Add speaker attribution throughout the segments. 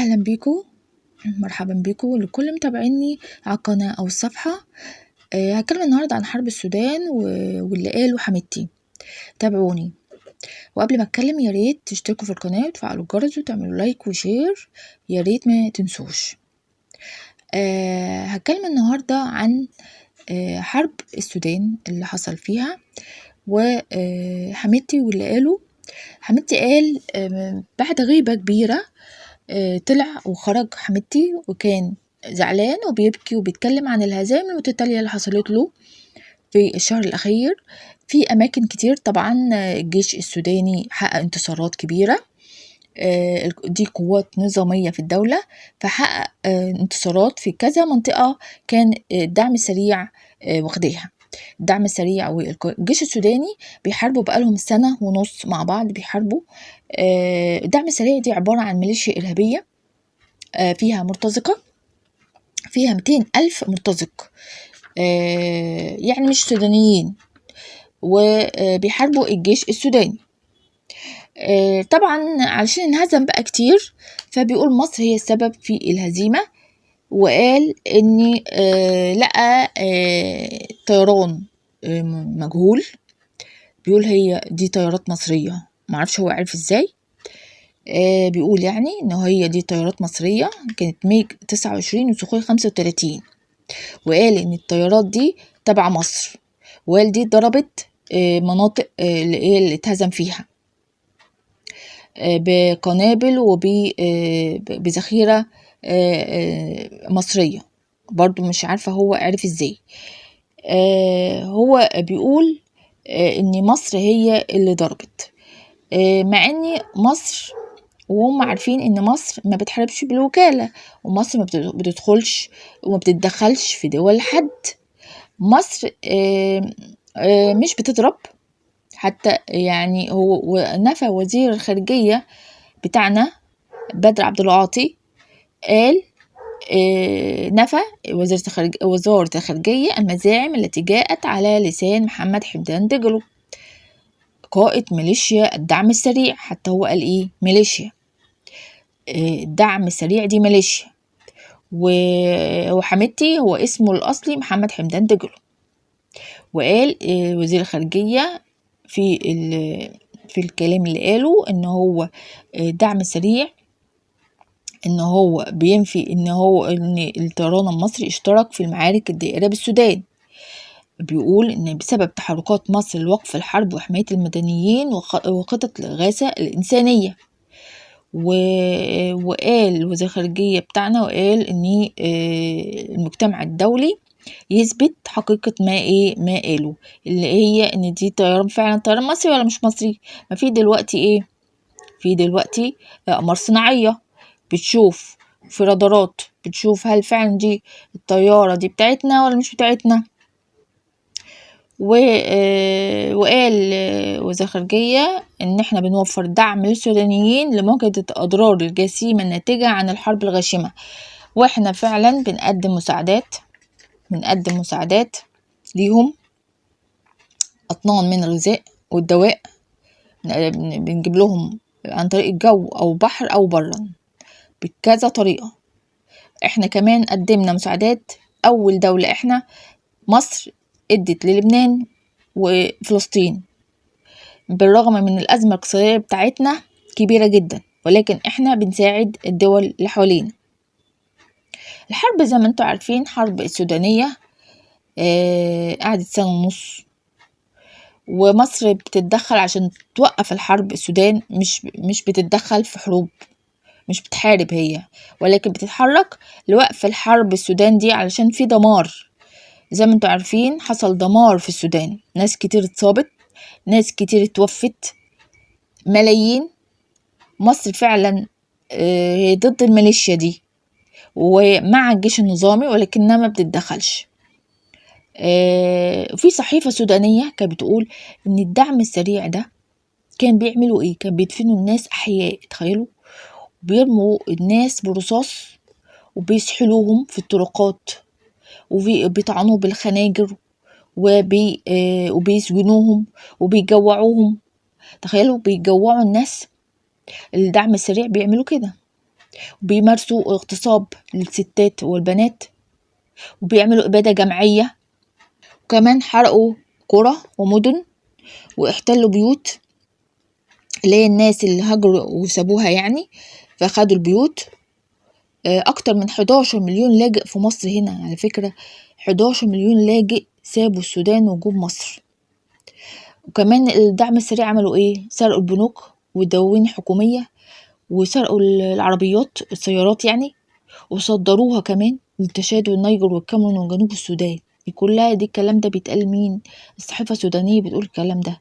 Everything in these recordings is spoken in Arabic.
Speaker 1: أهلا بيكم، مرحبا بيكم لكل متابعيني على القناة أو الصفحة. هتكلم النهاردة عن حرب السودان واللي قاله حميدتي. تابعوني، وقبل ما اتكلم يا ريت تشتركوا في القناة وتفعلوا الجرس وتعملوا لايك وشير، يا ريت ما تنسوش. هتكلم النهاردة عن حرب السودان اللي حصل فيها وحميدتي واللي قاله. حميدتي قال بعد غيبة كبيرة طلع وخرج حميدتي وكان زعلان وبيبكي وبيتكلم عن الهزائم المتتالية اللي حصلت له في الشهر الأخير في أماكن كتير. طبعا الجيش السوداني حقق انتصارات كبيرة، دي قوات نظامية في الدولة، فحقق انتصارات في كذا منطقة كان الدعم السريع واخديها. الدعم السريع والجيش السوداني بيحاربوا بقالهم 1.5 سنة مع بعض بيحاربوا. الدعم السريع دي عبارة عن ميليشيا إرهابية فيها مرتزقة، فيها 200,000 مرتزق، يعني مش سودانيين، وبيحاربوا الجيش السوداني. طبعا علشان انهزم بقى كتير فبيقول مصر هي السبب في الهزيمة، وقال ان لقى طيران مجهول، بيقول هي دي طيارات مصرية، معرفش هو عارف ازاي. بيقول يعني انه هي دي طيارات مصرية، كانت ميج 29 وسخوي 35، وقال ان الطيارات دي تبع مصر، وقال دي ضربت مناطق اللي اتهزم فيها بقنابل وبذخيرة مصرية. برضو مش عارفة هو عارف ازاي. هو بيقول ان مصر هي اللي ضربت، مع ان مصر وهم عارفين ان مصر ما بتحاربش بالوكالة، ومصر ما بتدخلش وما بتتدخلش في دول حد. مصر مش بتضرب حتى، يعني هو نفى وزير الخارجية بتاعنا بدر عبد العاطي، قال نفى وزارة الخارجية المزاعم التي جاءت على لسان محمد حمدان دجلو قائد ميليشيا الدعم السريع. حتى هو قال ايه؟ ميليشيا الدعم السريع دي ميليشيا، وحميدتي هو اسمه الأصلي محمد حمدان دجلو. وقال وزير الخارجية في الكلام اللي قاله ان هو دعم سريع، ان هو بينفي ان الطيران المصري اشترك في المعارك الدائرة بالسودان. بيقول ان بسبب تحركات مصر لوقف الحرب وحماية المدنيين وخطط الإغاثة الإنسانية. وقال وزير الخارجية بتاعنا، وقال ان المجتمع الدولي يثبت حقيقة ما قالوا، اللي هي ان دي طيران فعلا طيران مصري ولا مش مصري. ما في دلوقتي ايه؟ في دلوقتي اقمار صناعية بتشوف، في رادارات بتشوف هل فعلا دي الطيارة دي بتاعتنا ولا مش بتاعتنا. وقال وزير الخارجية ان احنا بنوفر دعم للسودانيين لمواجهة الأضرار الجسيمة الناتجة عن الحرب الغاشمة، واحنا فعلا بنقدم مساعدات ليهم، أطنان من الغذاء والدواء، بنجيب لهم عن طريق الجو أو بحر أو برا بكذا طريقة. احنا كمان قدمنا مساعدات، أول دولة احنا مصر ادت للبنان وفلسطين، بالرغم من الأزمة الاقتصادية بتاعتنا كبيرة جدا، ولكن احنا بنساعد الدول اللي حوالينا. الحرب زي ما انتوا عارفين، حرب السودانية قعدت 1.5 سنة، ومصر بتتدخل عشان توقف الحرب. السودان مش بتتدخل في حروب، مش بتحارب هي، ولكن بتتحرك لوقف الحرب السودان دي علشان في دمار. زي ما انتوا عارفين حصل دمار في السودان، ناس كتير اتصابت، ناس كتير اتوفت، ملايين. مصر فعلا هي ضد الميليشيا دي ومع الجيش النظامي، ولكنها ما بتتدخلش. في صحيفة سودانية كانت بتقول ان الدعم السريع ده كان بيعملوا ايه؟ كان بيدفنوا الناس احياء، تخيلوا، بيرموا الناس برصاص وبيسحلوهم في الطرقات وبيطعنوا بالخناجر وبيسجنوهم وبيجوعوهم. تخيلوا بيجوعوا الناس. الدعم السريع بيعملوا كده. وبيمارسوا اغتصاب للستات والبنات، وبيعملوا إبادة جماعية، وكمان حرقوا قرى ومدن واحتلوا بيوت اللي هي الناس اللي هاجروا وسابوها يعني، فخدوا البيوت. أكتر من 11 مليون لاجئ في مصر هنا على فكرة، 11 مليون لاجئ سابوا السودان وجم مصر. وكمان الدعم السريع عملوا ايه؟ سرقوا البنوك والدواوين الحكومية، وسرقوا العربيات السيارات يعني، وصدروها كمان لتشاد والنيجر والكاميرون وجنوب السودان. دي كلها الكلام ده بيتقال مين؟ الصحيفة السودانية بتقول الكلام ده.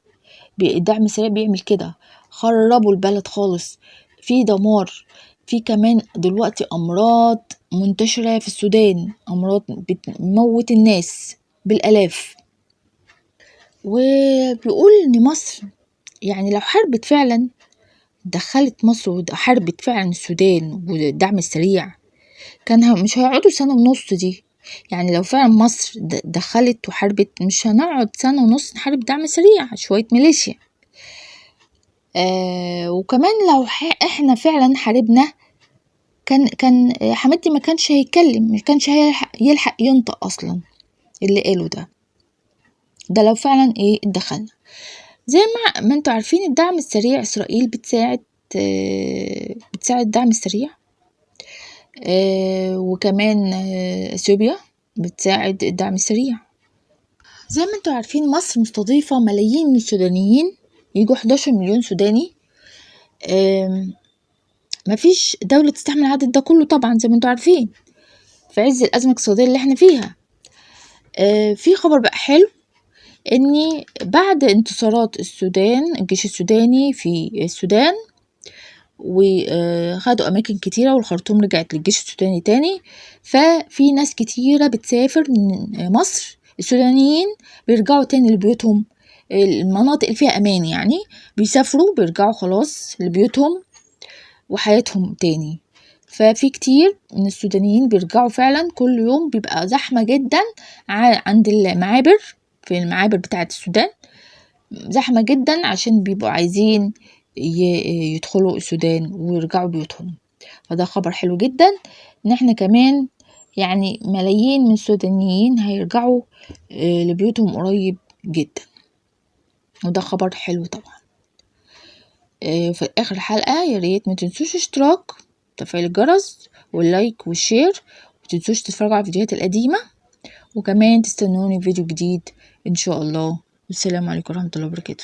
Speaker 1: الدعم السريع بيعمل كده، خربوا البلد خالص، في دمار، في كمان دلوقتي أمراض منتشرة في السودان، أمراض بتموت الناس بالآلاف. وبيقول إن مصر يعني لو حاربت فعلا، دخلت مصر وحاربت فعلا السودان والدعم السريع، كان مش هيقعدوا سنة ونص دي. يعني لو فعلا مصر دخلت وحاربت، مش هنقعد سنة ونص نحارب دعم سريع شوية ميليشيا. وكمان لو احنا فعلا حاربنا، كان حمدي ما كانش هيتكلم، ما كانش يلحق ينطق اصلا اللي قاله ده لو فعلا اتدخلنا. زي ما انتوا عارفين الدعم السريع، اسرائيل بتساعد الدعم السريع، وكمان اثيوبيا بتساعد الدعم السريع. زي ما انتوا عارفين مصر مستضيفة ملايين من السودانيين، يجوا 11 مليون سوداني. مفيش دولة تستحمل العدد ده كله طبعا، زي ما انتوا عارفين في عز الأزمة الاقتصادية اللي احنا فيها. في خبر بقى حلو، ان بعد انتصارات السودان، الجيش السوداني في السودان، وخدوا أماكن كتيرة والخرطوم رجعت للجيش السوداني تاني، ففي ناس كتيرة بتسافر من مصر، السودانيين بيرجعوا تاني لبيوتهم، المناطق اللي فيها أمان يعني، بيسافروا بيرجعوا خلاص لبيوتهم وحياتهم تاني. ففي كتير من السودانيين بيرجعوا فعلا، كل يوم بيبقى زحمة جدا عند المعابر، في المعابر بتاعة السودان زحمة جدا، عشان بيبقوا عايزين يدخلوا السودان ويرجعوا بيوتهم. فده خبر حلو جدا، ان احنا كمان يعني ملايين من السودانيين هيرجعوا لبيوتهم قريب جدا، وده خبر حلو طبعا. في اخر الحلقة يا ريت ما تنسوش اشتراك، تفعيل الجرس واللايك والشير، ومتنسوش تتفرجوا على الفيديوهات القديمة، وكمان تستنوني فيديو جديد ان شاء الله. والسلام عليكم ورحمة الله وبركاته.